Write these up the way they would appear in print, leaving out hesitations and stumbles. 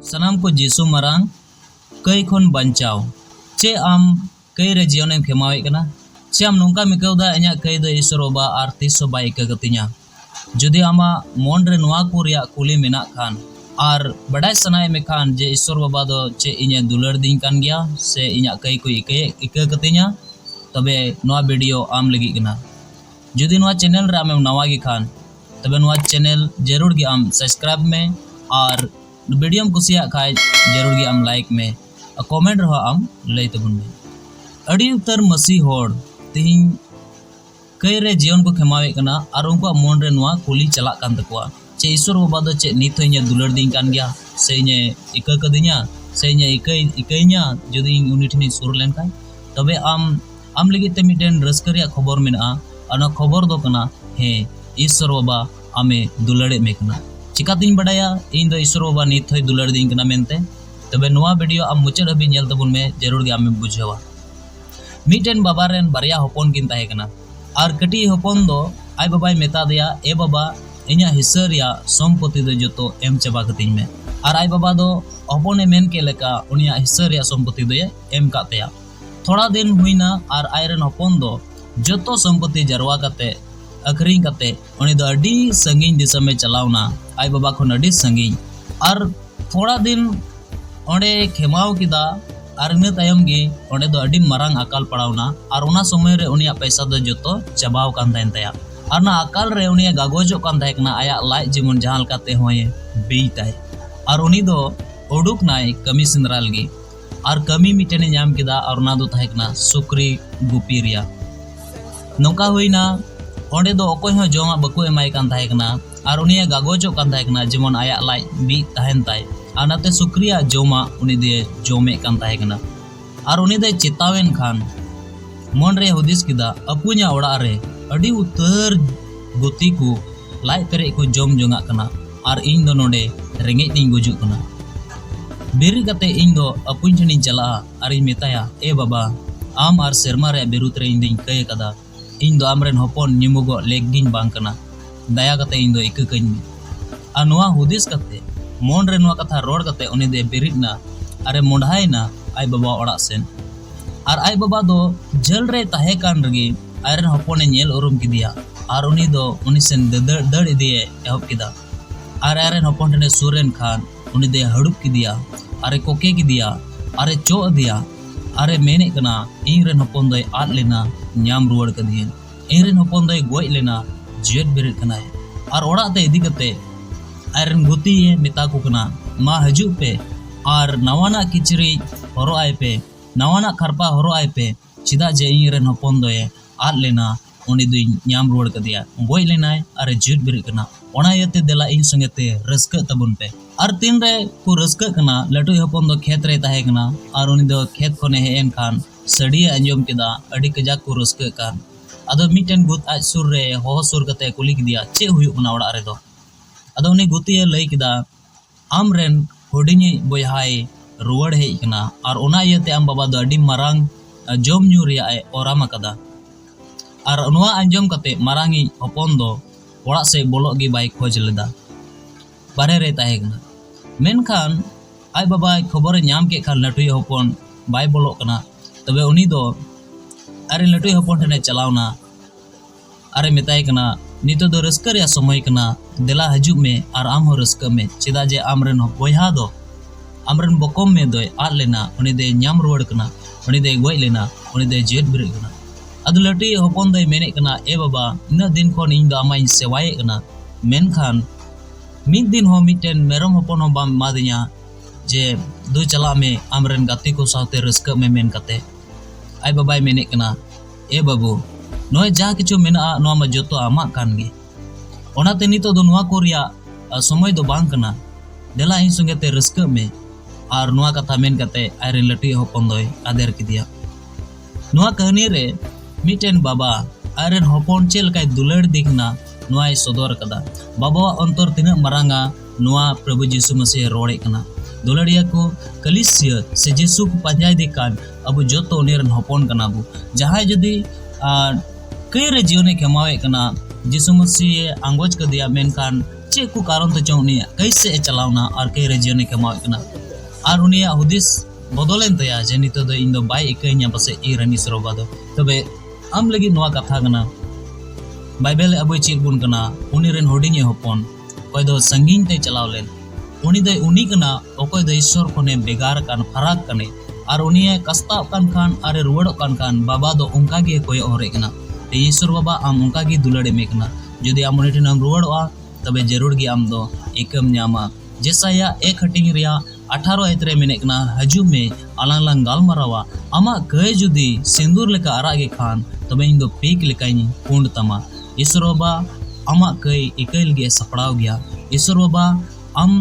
सनाम को जीसु मरांग कई खन बंचाव चे आम कई रे जीवन खेमावे कना चे आम नोंका मिकौदा इन्या कई दो ईश्वर बाबा आर तीसो बाई कगतिnya जुदी आमा मन रे नोआ को रिया कुली मेना खान आर बड़ाई सनाय में खान जे ईश्वर बाबा दो चे इन्या दुलर दिन कान गया से इन्या कई को इके कतिnya तबे नोआ वीडियो आम लगी कना जुदी नोआ चैनल रे आमेम नवा गी खान तबे नोआ चैनल जरूर गी आम सब्सक्राइब में और वीडियो में कुसिया खाय जरूर गी आम लाइक में कमेंट रहा आम लई तबुन में अड़ी उतर मसी होड़ तिहिं कई रे जीवन को खेमावे कना और उनको मन रे नोआ कुली चला कान तकवा चे ईश्वर बाबा दो चे नित इन्या दुलर दिन कान गया से इन्या इका कदिnya से इन्या इकैnya जुदी उनी ठिनी सुर लेन खाय तबे आम लगी ते मिटेन रस्करिया खबर मेना अना खबर दो कना हे ईश्वर बाबा आमे दुलड़े में कना चिकातिन बड़ाया इन दो ईश्वर बाबा नित होय दुलड़ दिन कना मेनते तबे नोआ वीडियो आम मुचाद हबी नेल तबुन में जरूर गे आमे बुझावा मिटेन बाबा रेन बारिया हपन किन ताहे कना और कटी हपन दो आय बाबाय मेता दिया ए बाबा इन्या हिस्सा रिया सम्पत्ति दो जतो एम चाबा कतिन में और आय बाबा दो हपने मेन के लेका उनिया हिस्सा रिया सम्पत्ति दो एम कातेया थोड़ा दिन हुईना और आयरन हपन दो जतो सम्पत्ति जरवा काते अखरिंग काते उनी दो अडी संगीन दिशा में चलावना आय बाबा खन अडी संगीन और थोड़ा दिन ओंडे खेमाव किदा और इन तायम गे ओंडे दो अडी मरांग अकाल पड़ावना और उना समय रे उनिया पैसा दो जतो चबाव कान तायन तया और ना अकाल रे उनिया गागोजो कान ताहे कना आया लाइ जीवन जहां लकाते होय बेई ताय और उनी दो उडुक नाय कमी सिंद्राल गे और कमी मिटेने नाम किदा और ना दो ताहे कना सुक्री गुपी रिया नोका हुईना ओंडे दो अकोय हो जोमा बको एमाय कान ताहे कना और उनिया गागोजो कान ताहे कना जीवन आया लाइ बी ताहेन ताय आनाते सुक्रिया जोमा उनी दे जोमे कान ताहे कना और उनी दे चितावेन खान मन रे हुदिस किदा अपुnya ओड़ा रे अडी उतर गुती को लाई पेरे को जोम जोंगा कना और इन दो नोडे रेंगे टिंग गुजु कना बेरी कते इन दो अपुन ठनी चला और इन मेताया ए बाबा आम और सेरमा रे बेरुत रे इन दिन कय कदा इन दो आमरेन हपन निमुगो लेगिन बांग कना दया कते इन दो इक कइन में आ नोआ हुदिस कते मन रे नोआ कथा रोड कते उनी दे बेरिटना अरे मोंढायना आय बाबा ओड़ा सेन और आय बाबा दो जल रे ताहे कान रगे आयरन हपने नेल उरुम किदिया और उनी दो उनी सेन दड़ इदिए एहब किदा और आयरन हपन ठने सुरेन खान उनी दे हड़ुप किदिया अरे कोके किदिया अरे चो दिया अरे मेने कना इन रेन हपन दोय आद लेना न्याम रुवाड़ कदियन इन रेन हपन दोय गोय लेना जेट बेरिट कनाय और ओड़ा ते इदी कते आयरन गुती मेता को कना मा हजू पे और नवाना किचरी हरो आय पे नवाना खरपा हरो आय पे चिदा जे इन रेन हपन दोय आद लेना उनी दुई न्याम रुवाड़ कदिया गोय लेनाय अरे जेट बेरिट कना ओना यते देला इन संगते रस्क तबुन पे और तीन रे को रस्क कना लटू हपन दो खेत रे ताहे कना और उनी दो खेत खने हेन खान सड़ी अंजम किदा अडी कजा को रस्क कान अदो मिटेन गुत आज सुर रे हो सुर कते कुली किदिया चे हुयु कना ओड़ा रे दो अदो उनी गुती लई किदा आम रेन हुडिनी बोयहाय रुवाड़ हे कना और ओना यते आम बाबा दो अडी मरांग जोम न्यू रिया ए ओरामा कदा और नोआ अंजम कते मारांगी हपन दो ओड़ा से बोलोग गी बाई खोज लेदा बारे रे ताहे कना मेनखान आय बाबा खबर नाम के खान लटुई हपन बाय बोलो कना तबे उनी दो अरे लटुई हपन ठने चलावना अरे मेताय कना नितो दो रस्क रिया समय कना देला हजू में और आम हो रस्क में चिदा जे आमरेन बोयहा दो आमरेन बकम में दोय आद लेना उनी दे नाम रुवाड़ कना उनी दे गोय लेना उनी दे जेट बिर कना अद लटुई हपन दोय मेने कना ए बाबा इना दिन खन इन दो आमाय सेवाये कना मेनखान मिद दिन हो मिटेन मेरम हपन हो बाम मादिया जे दु चला में आमरेन गाती को साथे रस्क में मेन कते आय बाबाय मेने कना ए बाबू नोय जा किछु मेना नोआ मा जतो आमा कान गे ओनाते नितो दो नोआ को रिया समय दो बांग कना देला इन संगते रस्क में और नोआ कथा मेन कते आयरे लटुई हपन दोय आदेर किदिया नोआ कहानी रे मिटेन बाबा आयरन हपन चेल काय दुलड़ दिखना नोआ सदर कदा बाबा अंतर तिना मरांगा नोआ प्रभु यीशु मसीह रोड़े कना दुलड़िया को कलिसिया से यीशु को पाजाय दिकान अब जोतो नेरन हपन कना बु जहां जदी कई रे जीवन खेमावे कना यीशु मसीह आंगोज कदिया मेनखान चे को कारण तो चौ उनी कैसे चलावना और कई रे जीवन कमावे कना और उनिया हुदिस बदलेन तया जे नितो दो इन दो बाय इकैnya पासे ई रानी सरोबा दो तबे आम लगी नोआ कथा कना बाइबल अबो चेक बुन कना उनी रेन होडिंग होपन कोई दो संगीन ते चलाव लेन उनी दो उनी कना ओकोय दो ईश्वर कोने बेगार कान फराक कने और उनिया कस्ता कान खान अरे रुवड़ कान बाबा दो उनका गे कोई ओरे कना ईश्वर बाबा आम उनका गे दुलड़े में कना जुदी आम उनी ठेन रुवड़वा तबे जरूर गे आम दो एकम न्यामा जेसाया एक हटिंग रिया 18 एतरे मेने कना हजू में अलांग गालमारावा आमा कय जुदी सिंदूर लेका आरागे खान तबे इन दो पीक लेकाई पूर्ण तमा ईश्वर बाबा आमा कय इकैल गे सपड़ाव गया ईश्वर बाबा आम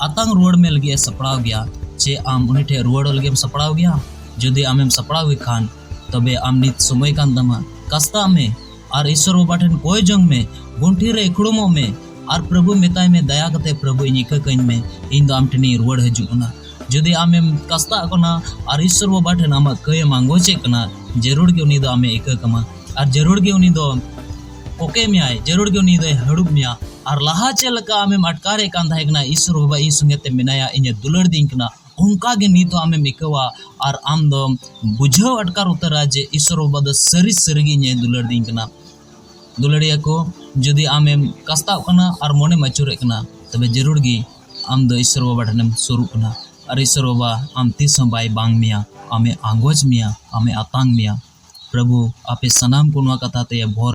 आतंग रुवड़ में लगे सपड़ाव गया चे आम उनी ठे रुवड़ लगे सपड़ाव गया जुदी आमेम सपड़ाव खान तबे आम नित समय कान तमा कस्ता में और ईश्वर बाबा ठेन कोय जंग में गुंठी रे खुड़मो में और प्रभु मेताय में दया कते प्रभु इन इककैन में इन दो आम ठेनी रुवड़ हजुना जुदी आमेम कस्ता कना और ईश्वर बाबा ठेन आमा कय मांगोचे कना जरूर के उनी दो आमे इककमा और जरूर के उनी दो ओके मियाय जरूर के उनी दो हड़ुब मिया और लहा चलका आमेम अटकारे कान थायकना ईश्वर बाबा ई संगते मिनाया इन दुलड़ दिंग कना उनका गे नीतो आमेम इकवा और आम दो बुझाव अटकार उतरा जे ईश्वर बाबा दो सरी सरगी इन दुलड़ दिंग कना दुलड़िया को जुदी आमेम कस्ता कना और मोने मचुरे कना तबे जरूर गी आम दो ईश्वर बाबा ठेनम सुरु कना और ईश्वर बाबा आम तीस बाय बांग मिया आमे आंगोज मिया आमे आतांग मिया प्रभु आपे सनाम को नवा कथा ते भोर